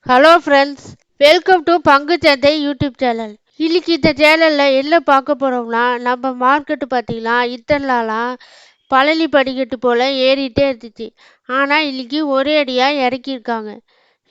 Hello friends, welcome to பங்குச்சந்தை YouTube channel. இன்னைக்கு இந்த சேனலில் என்ன பார்க்க போகிறோம்னா, நம்ம மார்க்கெட்டு பார்த்தீங்கன்னா இத்தனை நாளாக பழனி படிக்கட்டு போல் ஏறிட்டே இருந்துச்சு. ஆனால் இன்னைக்கு ஒரே அடியாக இறக்கியிருக்காங்க.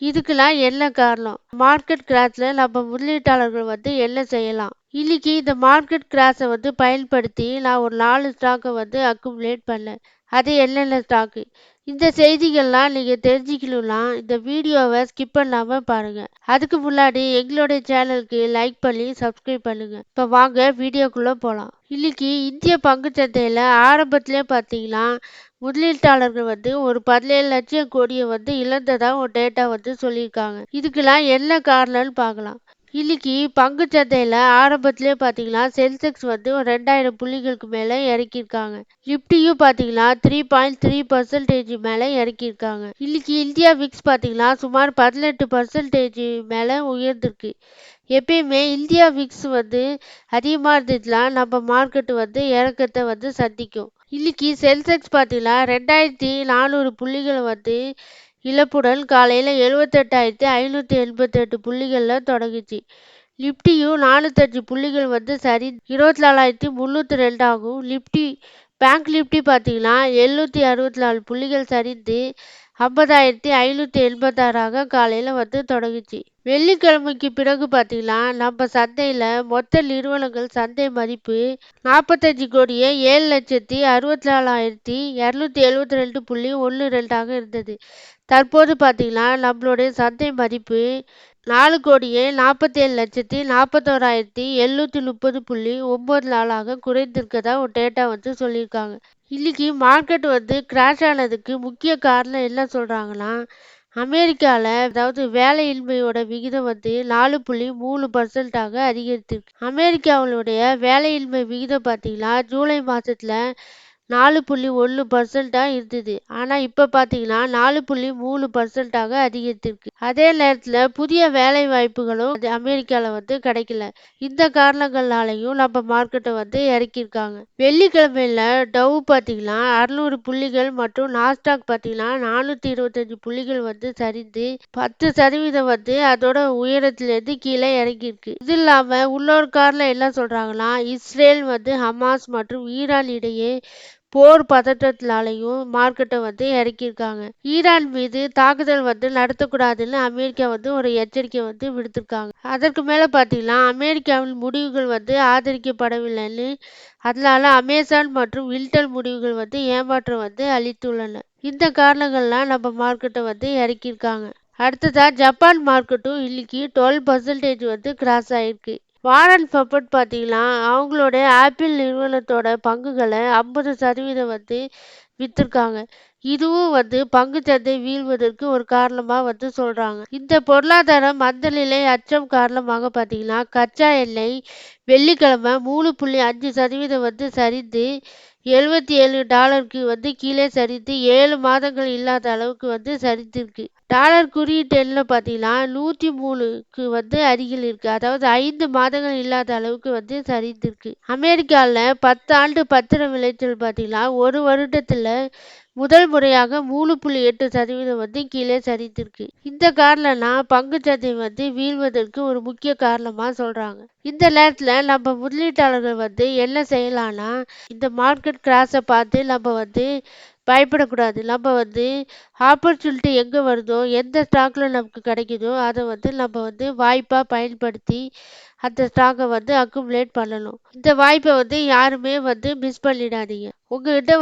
இதுக்கெல்லாம் என்ன காரணம்? மார்க்கெட் கிராஷில் நம்ம முதலீட்டாளர்கள் என்ன செய்யலாம்? இன்னைக்கு இந்த மார்க்கெட் கிராஷை பயன்படுத்தி நான் ஒரு 4 ஸ்டாக்கை அக்குமுலேட் பண்ணேன். அது என்னென்ன ஸ்டாக்கு? இந்த செய்திகள்லாம் நீங்கள் தெரிஞ்சுக்கணும்னா இந்த வீடியோவை ஸ்கிப் பண்ணாமல் பாருங்கள். அதுக்கு முன்னாடி எங்களுடைய சேனலுக்கு லைக் பண்ணி சப்ஸ்கிரைப் பண்ணுங்கள். இப்போ வாங்க வீடியோக்குள்ளே போகலாம். இன்னைக்கு இந்திய பங்குச்சந்தையில் ஆரம்பத்திலே பார்த்தீங்கன்னா முதலீட்டாளர்கள் ஒரு 17 லட்சம் கோடியை இழந்ததாக ஒரு டேட்டா சொல்லியிருக்காங்க. இதுக்கெல்லாம் என்ன காரணம்னு பார்க்கலாம். இன்னைக்கு பங்குச்சந்தையில் ஆரம்பத்திலே பார்த்தீங்கன்னா சென்செக்ஸ் ஒரு 2000 புள்ளிகளுக்கு மேலே இறக்கியிருக்காங்க. நிப்டியும் பார்த்தீங்கன்னா 3.3% மேலே இறக்கியிருக்காங்க. இன்னைக்கு இந்தியா விக்ஸ் பார்த்தீங்கன்னா சுமார் 18% மேலே உயர்ந்திருக்கு. எப்பயுமே இந்தியா விக்ஸ் அதிகமாக இருந்துச்சுன்னா நம்ம மார்க்கெட்டு இறக்கத்தை சந்திக்கும். இன்னைக்கு சென்செக்ஸ் பார்த்தீங்கன்னா 2400 புள்ளிகளை இழப்புடன் காலையில் 78,588 புள்ளிகளில் தொடங்குச்சு. நிப்டியும் 405 புள்ளிகள் சரி 24,302 ஆகும். பேங்க் நிப்டி பார்த்தீங்கன்னா 764 புள்ளிகள் சரிந்து 50,586 காலையில் தொடங்குச்சு. வெள்ளிக்கிழமைக்கு பிறகு பார்த்தீங்கன்னா நம்ம சந்தையில் மொத்த நிறுவனங்கள் சந்தை மதிப்பு 45 கோடியே 7,64,272.12 இருந்தது. தற்போது பார்த்தீங்கன்னா நம்மளுடைய சந்தை மதிப்பு 4 கோடியே 47,41,730.94 குறைந்திருக்கதா ஒரு டேட்டா சொல்லியிருக்காங்க. இன்னைக்கு மார்க்கெட் கிராஷ் ஆனதுக்கு முக்கிய காரணம் என்ன சொல்றாங்கன்னா, அமெரிக்காவில் அதாவது வேலையின்மையோட விகிதம் 4.3% அதிகரித்திருக்கு. அமெரிக்காவுடைய வேலையின்மை விகிதம் பார்த்தீங்கன்னா ஜூலை மாதத்தில் 4.1% இருந்தது. ஆனால் இப்போ பார்த்தீங்கன்னா 4.3% அதிகரித்திருக்கு. அதே நேரத்தில் புதிய வேலை வாய்ப்புகளும் அமெரிக்காவில் கிடைக்கல. இந்த காரணங்களாலையும் நம்ம மார்க்கெட்டை இறக்கியிருக்காங்க. வெள்ளிக்கிழமையில டவ் பார்த்தீங்கன்னா 600 புள்ளிகள் மற்றும் நாஸ்டாக் பார்த்தீங்கன்னா 425 புள்ளிகள் சரிந்து 10% அதோட உயரத்திலிருந்து கீழே இறங்கியிருக்கு. இது இல்லாமல் இன்னொரு காரணம் என்ன சொல்றாங்கன்னா, இஸ்ரேல் ஹமாஸ் மற்றும் ஈரான் இடையே போர் பதற்றத்தினாலையும் மார்க்கெட்டை இறக்கியிருக்காங்க. ஈரான் மீது தாக்குதல் நடத்தக்கூடாதுன்னு அமெரிக்கா ஒரு எச்சரிக்கை விடுத்திருக்காங்க. அதற்கு மேலே பார்த்தீங்கன்னா அமெரிக்காவின் முடிவுகள் ஆதரிக்கப்படவில்லைன்னு, அதனால அமேசான் மற்றும் இன்டெல் முடிவுகள் ஏமாற்றம் அளித்துள்ளன. இந்த காரணங்கள்லாம் நம்ம மார்க்கெட்டை இறக்கியிருக்காங்க. அடுத்ததா ஜப்பான் மார்க்கெட்டும் இன்னைக்கு 12% கிராஸ் ஆயிருக்கு. வாரன் பஃபட் பார்த்தீங்கன்னா அவங்களோட ஆப்பிள் நிறுவனத்தோட பங்குகளை 50% வித்திருக்காங்க. இதுவும் பங்குச்சந்தை வீழ்வதற்கு ஒரு காரணமாக சொல்றாங்க. இந்த பொருளாதார மந்தநிலை அச்சம் காரணமாக பார்த்தீங்கன்னா கச்சா எண்ணெய் வெள்ளிக்கிழமை 3.5% சரிந்து $77க்கு கீழே சரிந்து 7 மாதங்கள் இல்லாத அளவுக்கு சரிந்திருக்கு. டாலர் குறியீட்டு எண்ணில் பார்த்தீங்கன்னா 103க்கு அருகில் இருக்கு. அதாவது 5 மாதங்கள் இல்லாத அளவுக்கு சரிந்திருக்கு. அமெரிக்காவில் 10 ஆண்டு பத்திர விளைச்சல் பார்த்தீங்கன்னா ஒரு வருடத்தில் முதல் முறையாக 3.8% கீழே சரிந்திருக்கு. இந்த காரணம்னா பங்குச்சந்தை வீழ்வதற்கு ஒரு முக்கிய காரணமா சொல்றாங்க. இந்த நேரத்தில் நம்ம முதலீட்டாளர்கள் என்ன செய்யலாம்னா, இந்த மார்க்கெட் கிராஷை பார்த்து நம்ம பயப்படக்கூடாது. நம்ம ஆப்பர்ச்சுனிட்டி எங்கே வருதோ, எந்த ஸ்டாக்ல நமக்கு கிடைக்குதோ அதை நம்ம வாய்ப்பாக பயன்படுத்தி அந்த ஸ்டாக்கை அக்குமுலேட் பண்ணணும். இந்த வாய்ப்பை யாருமே மிஸ் பண்ணிடாதீங்க. உங்ககிட்ட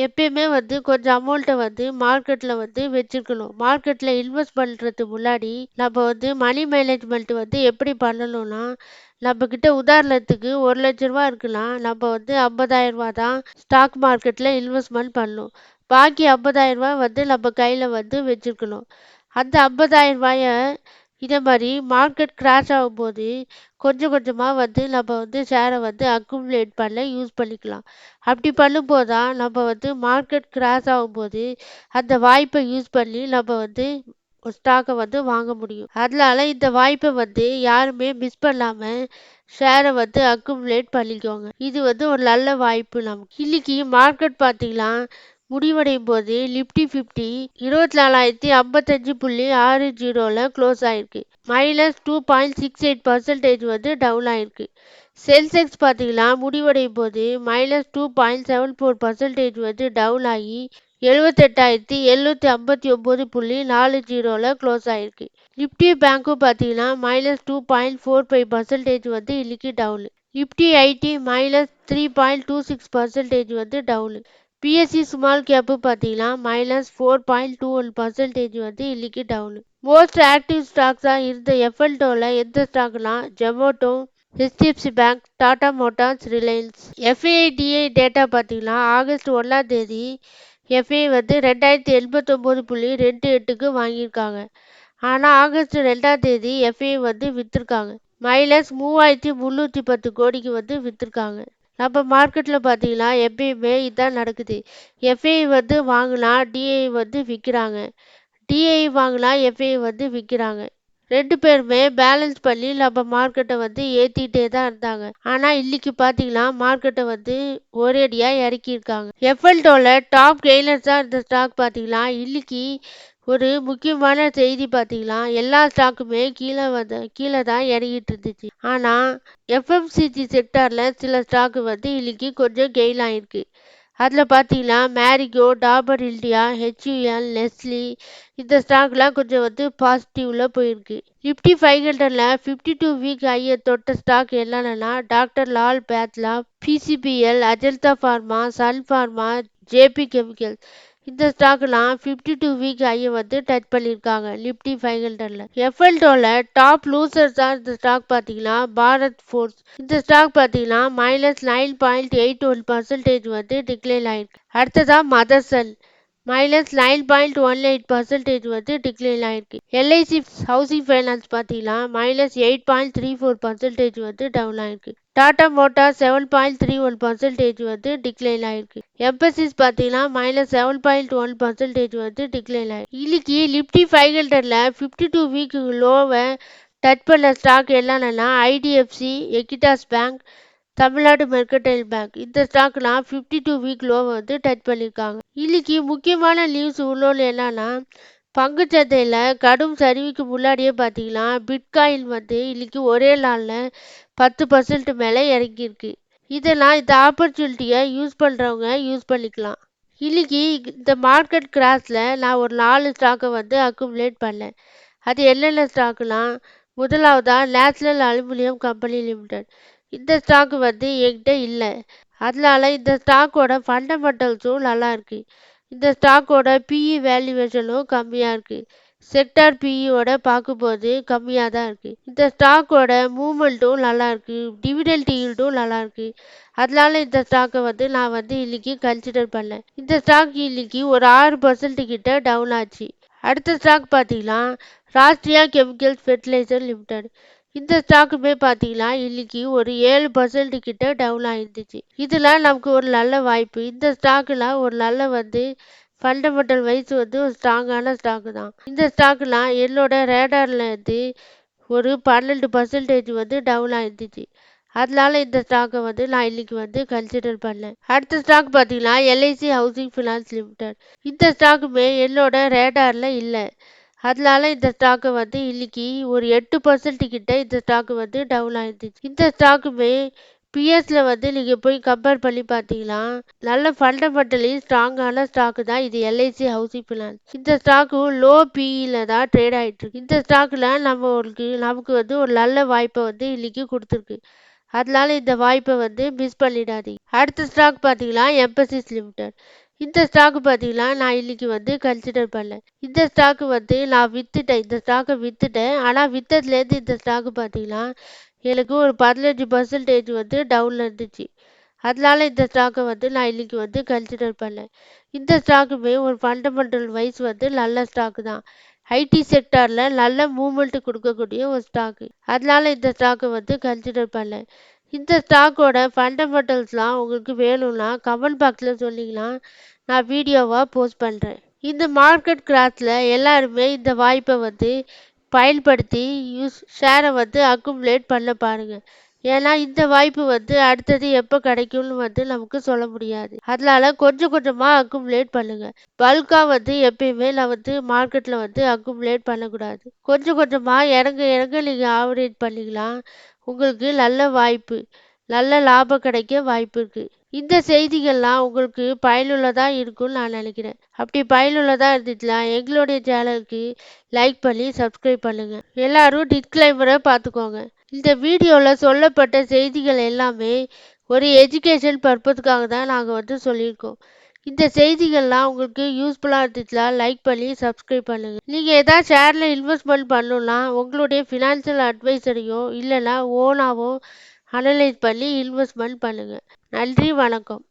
எப்பயுமே கொஞ்சம் அமௌண்ட்டை மார்க்கெட்டில் வச்சுருக்கணும். மார்க்கெட்டில் இன்வெஸ்ட் பண்ணுறதுக்கு முன்னாடி நம்ம மணி மேனேஜ்மெண்ட் எப்படி பண்ணணும்னா, நம்மக்கிட்ட உதாரணத்துக்கு 1 லட்ச ரூபா இருக்குன்னா நம்ம 50,000 தான் ஸ்டாக் மார்க்கெட்டில் இன்வெஸ்ட்மெண்ட் பண்ணணும். பாக்கி 50,000 நம்ம கையில் வச்சுருக்கணும். அந்த 50,000 இதே மாதிரி மார்க்கெட் கிராஷ் ஆகும்போது கொஞ்சம் கொஞ்சமாக நம்ம ஷேரை அக்குமுலேட் பண்ண யூஸ் பண்ணிக்கலாம். அப்படி பண்ணும்போது தான் நம்ம மார்க்கெட் கிராஷ் ஆகும்போது அந்த வாய்ப்பை யூஸ் பண்ணி நம்ம ஒரு ஸ்டாக்கை வாங்க முடியும். அதனால இந்த வாய்ப்பை யாருமே மிஸ் பண்ணாமல் ஷேரை அக்குமுலேட் பண்ணிக்கோங்க. இது ஒரு நல்ல வாய்ப்பு நமக்கு. இன்னைக்கு மார்க்கெட் பார்த்தீங்கன்னா முடிவடையும் போது நிஃப்டி 50 24,055.60ல க்ளோஸ் ஆயிருக்கு. -2.68% வந்து டவுன் ஆயிருக்கு. சென்செக்ஸ் பார்த்தீங்கன்னா முடிவடையும் போது -2.74% வந்து டவுன் ஆகி 78,759.40ல க்ளோஸ் ஆயிருக்கு. நிஃப்டி பேங்க்கும் பார்த்தீங்கன்னா -2.45% வந்து இன்னைக்கு டவுனு. நிஃப்டி ஐடி -3.26% வந்து டவுனு. பிஎஸ்சி ஸ்மால் கேப்பு பார்த்தீங்கன்னா -4.21% வந்து இன்னைக்கு டவுனு. மோஸ்ட் ஆக்டிவ் ஸ்டாக்ஸாக இருந்த எஃப்எல்டோவில் எந்த ஸ்டாக்னா Zomato, HDFC bank, Tata motors, Reliance. எஃப்ஐடிஐ டேட்டா பார்த்தீங்கன்னா ஆகஸ்ட் 1ஆம் தேதி எஃப்ஐ வந்து 2089.28க்கு வாங்கியிருக்காங்க. ஆனால் ஆகஸ்ட் 2ஆம் தேதி எஃப்ஐ வந்து விற்றுருக்காங்க. -3,310 கோடிக்கு வந்து விற்றுருக்காங்க. நம்ம மார்க்கெட்டில் பார்த்தீங்கன்னா எப்பயுமே இதான் நடக்குது. எஃப்ஐ வந்து வாங்கினா டிஐ வந்து விற்கிறாங்க, டிஐ வாங்கினா எஃப்ஐ வந்து விற்கிறாங்க. ரெண்டு பேருமே பேலன்ஸ் பண்ணி நம்ம மார்க்கெட்டை வந்து ஏற்றிட்டே தான் இருந்தாங்க. ஆனால் இன்னைக்கு பார்த்தீங்கன்னா மார்க்கெட்டை வந்து ஒரேடியாக இறக்கியிருக்காங்க. எஃப்எல்டோவில் டாப் கெய்னர்ஸாக இருந்த ஸ்டாக் பார்த்தீங்கன்னா இன்னைக்கு ஒரு முக்கியமான செய்தி பார்த்தீங்கன்னா எல்லா ஸ்டாக்குமே கீழே தான் இறங்கிட்டு இருந்துச்சு. ஆனால் எஃப்எம்சிஜி செக்டாரில் சில ஸ்டாக்கு வந்து இன்னைக்கு கொஞ்சம் கெயின் ஆயிருக்கு. அதில் பார்த்தீங்கன்னா Marico, Dabur India, HUL, Nestlé இந்த ஸ்டாக்லாம் கொஞ்சம் வந்து பாசிட்டிவில் போயிருக்கு. நிஃப்டி 500ல் 52 வீக் ஹையை தொட்ட ஸ்டாக் என்னென்னா doctor Lal pathlab, PCBL, Ajanta pharma, sun pharma, JB chemicals. இந்த ஸ்டாக்லாம் 52 வீக் ஹையை வந்து டச் பண்ணியிருக்காங்க நிஃப்டி 500ல். எஃப்எல்டோவில் டாப் லூசர்ஸாக இந்த ஸ்டாக் பார்த்தீங்கன்னா பாரத் ஃபோர்ஸ். இந்த ஸ்டாக் பார்த்தீங்கன்னா -9.81% வந்து டிக்ளைன் ஆயிருக்கு. அடுத்ததாக மதர்சன் -9.18% வந்து டிக்ளைன் ஆயிருக்கு. எல்ஐசி ஹவுசிங் ஃபைனான்ஸ் பார்த்தீங்கன்னா -8.34% வந்து டவுன் ஆயிருக்கு. டாடா மோட்டார்ஸ் 7.31% வந்து டிக்ளைன் ஆயிருக்கு. எம்பசிஸ் பார்த்தீங்கன்னா -7.1% வந்து டிக்ளைன் ஆயிருக்கு. இன்னைக்கு நிஃப்டி 500ல் 52 வீக் லோவை டச் பண்ண ஸ்டாக் என்னென்னா IDFC, Equitas bank, Tamil Nadu mercantile bank. இந்த ஸ்டாக்லாம் 52 வீக் லோவை வந்து டச் பண்ணியிருக்காங்க. இன்னைக்கு முக்கியமான நியூஸ் உள்ளோன்னு என்னன்னா பங்குச்சந்தையில் கடும் சரிவுக்கு முன்னாடியே பார்த்தீங்கன்னா பிட்காயின் வந்து இன்னைக்கு ஒரே நாளில் 10% மேலே இறங்கியிருக்கு. இதெல்லாம் இந்த ஆப்பர்ச்சுனிட்டியை யூஸ் பண்ணுறவங்க யூஸ் பண்ணிக்கலாம். இன்னைக்கு இந்த மார்க்கெட் கிராஷில் நான் ஒரு 4 ஸ்டாக்கை வந்து அக்குமுலேட் பண்ணேன். அது என்னென்ன ஸ்டாக்குனா முதலாவதாக நேஷனல் அலுமினியம் கம்பெனி லிமிடெட். இந்த ஸ்டாக்கு வந்து என்கிட்ட இல்லை, அதனால இந்த ஸ்டாக்கோட ஃபண்டமெண்டல்ஸும் நல்லா இருக்குது. இந்த ஸ்டாக்கோட பிஇ வேல்யூவேஷனும் கம்மியாக இருக்குது. செக்டார் பிஇயோட பார்க்கும்போது கம்மியாக தான் இருக்குது. இந்த ஸ்டாக்கோட மூவ்மெண்ட்டும் நல்லா இருக்குது, டிவிடெண்ட் ஈல்டும் நல்லா இருக்குது. அதனால இந்த ஸ்டாக்கை வந்து நான் வந்து இன்னைக்கு கன்சிடர் பண்ணேன். இந்த ஸ்டாக் இன்னைக்கு ஒரு 6% கிட்ட டவுன் ஆச்சு. அடுத்த ஸ்டாக் பார்த்தீங்கன்னா ராஷ்டிரியா கெமிக்கல்ஸ் ஃபெர்டிலைசர் லிமிடெட். இந்த ஸ்டாக்குமே பார்த்தீங்கன்னா இன்னைக்கு ஒரு 7% கிட்ட டவுன் ஆயிருந்துச்சு. இதில் நமக்கு ஒரு நல்ல வாய்ப்பு. இந்த ஸ்டாக்கில் ஒரு நல்ல வந்து ஃபண்டமெண்டல் வைஸ் வந்து ஒரு ஸ்ட்ராங்கான ஸ்டாக்கு தான். இந்த ஸ்டாக்லாம் என்னோட ரேடாரில் இருந்து ஒரு 12% வந்து டவுன் ஆயிருந்துச்சு. அதனால இந்த ஸ்டாக்கை வந்து நான் இன்னைக்கு வந்து கன்சிடர் பண்ணேன். அடுத்த ஸ்டாக் பார்த்தீங்கன்னா எல்ஐசி ஹவுசிங் ஃபினான்ஸ் லிமிடெட். இந்த ஸ்டாக்குமே என்னோட ரேடாரில் இல்லை, அதனால இந்த ஸ்டாக்கை வந்து இன்னைக்கு ஒரு 8% கிட்ட இந்த ஸ்டாக்கு வந்து டவுன் ஆயிருந்துச்சு. இந்த ஸ்டாக்குமே பிஎஸ்ல வந்து நீங்கள் போய் கம்பேர் பண்ணி பார்த்தீங்கன்னா நல்ல ஃபண்டமெண்டலி ஸ்ட்ராங்கான ஸ்டாக்கு தான் இது எல்ஐசி ஹவுசிங் ஃபினான்ஸ். இந்த ஸ்டாக்கு லோ பிஇல தான் ட்ரேட் ஆகிட்டு இருக்கு. இந்த ஸ்டாக்கில் நமக்கு வந்து ஒரு நல்ல வாய்ப்பை வந்து இன்னைக்கு கொடுத்துருக்கு. அதனால இந்த வாய்ப்பை வந்து மிஸ் பண்ணிடாதீங்க. அடுத்த ஸ்டாக் பார்த்தீங்கன்னா எம்பசிஸ் லிமிடெட். இந்த ஸ்டாக்கு பார்த்தீங்கன்னா நான் இன்னைக்கு வந்து கன்சிடர் பண்ணேன். இந்த ஸ்டாக்கு வந்து நான் விற்றுட்டேன், இந்த ஸ்டாக்கை விற்றுட்டேன். ஆனால் விற்றதுலேருந்து இந்த ஸ்டாக்கு பார்த்தீங்கன்னா எனக்கு ஒரு 15% வந்து டவுனில் இருந்துச்சு. அதனால இந்த ஸ்டாக்கை வந்து நான் இன்னைக்கு வந்து கன்சிடர் பண்ணேன். இந்த ஸ்டாக்குமே ஒரு ஃபண்டமெண்டல் வைஸ் வந்து நல்ல ஸ்டாக்கு தான். ஐடி செக்டாரில் நல்ல மூவ்மெண்ட் கொடுக்கக்கூடிய ஒரு ஸ்டாக்கு. அதனால இந்த ஸ்டாக்கை வந்து கன்சிடர் பண்ணேன். இந்த ஸ்டாக்கோட ஃபண்டமெண்டல்ஸ்லாம் உங்களுக்கு வேணும்னா கமெண்ட் பாக்ஸில் சொன்னீங்கன்னா நான் வீடியோவாக போஸ்ட் பண்ணுறேன். இந்த மார்க்கெட் கிராஷில் எல்லாருமே இந்த வாய்ப்பை வந்து பயன்படுத்தி ஷேரை வந்து அக்குமுலேட் பண்ண பாருங்கள். ஏன்னா இந்த வாய்ப்பு வந்து அடுத்தது எப்போ கிடைக்கும்னு வந்து நமக்கு சொல்ல முடியாது. அதனால கொஞ்சம் கொஞ்சமாக அக்குமுலேட் பண்ணுங்க. பல்காக வந்து எப்பயுமே நான் வந்து மார்க்கெட்டில் வந்து அக்குமுலேட் பண்ணக்கூடாது. கொஞ்சம் கொஞ்சமாக இறங்க இறங்க நீங்கள் ஆவரேஜ் பண்ணிக்கலாம். உங்களுக்கு நல்ல வாய்ப்பு, நல்ல லாபம் கிடைக்க வாய்ப்பு இருக்குது. இந்த செய்திகள்லாம் உங்களுக்கு பயனுள்ளதாக இருக்கும்னு நான் நினைக்கிறேன். அப்படி பயனுள்ளதாக இருந்துச்சுன்னா எங்களுடைய சேனலுக்கு லைக் பண்ணி சப்ஸ்கிரைப் பண்ணுங்கள். எல்லாரும் டிஸ்க்ளைமரை பார்த்துக்கோங்க. இந்த வீடியோவில் சொல்லப்பட்ட செய்திகள் எல்லாமே ஒரு எஜுகேஷன் பர்பஸ்க்காக தான் நாங்கள் வந்து சொல்லியிருக்கோம். இந்த செய்திகள்லாம் உங்களுக்கு யூஸ்ஃபுல்லாக இருந்துச்சுன்னா லைக் பண்ணி சப்ஸ்கிரைப் பண்ணுங்கள். நீங்கள் எதாவது ஷேரில் இன்வெஸ்ட்மெண்ட் பண்ணணுன்னா உங்களுடைய ஃபினான்ஷியல் அட்வைசரையோ இல்லைன்னா ஓனாவோ அனலைஸ் பண்ணி இன்வெஸ்ட்மெண்ட் பண்ணுங்கள். நன்றி, வணக்கம்.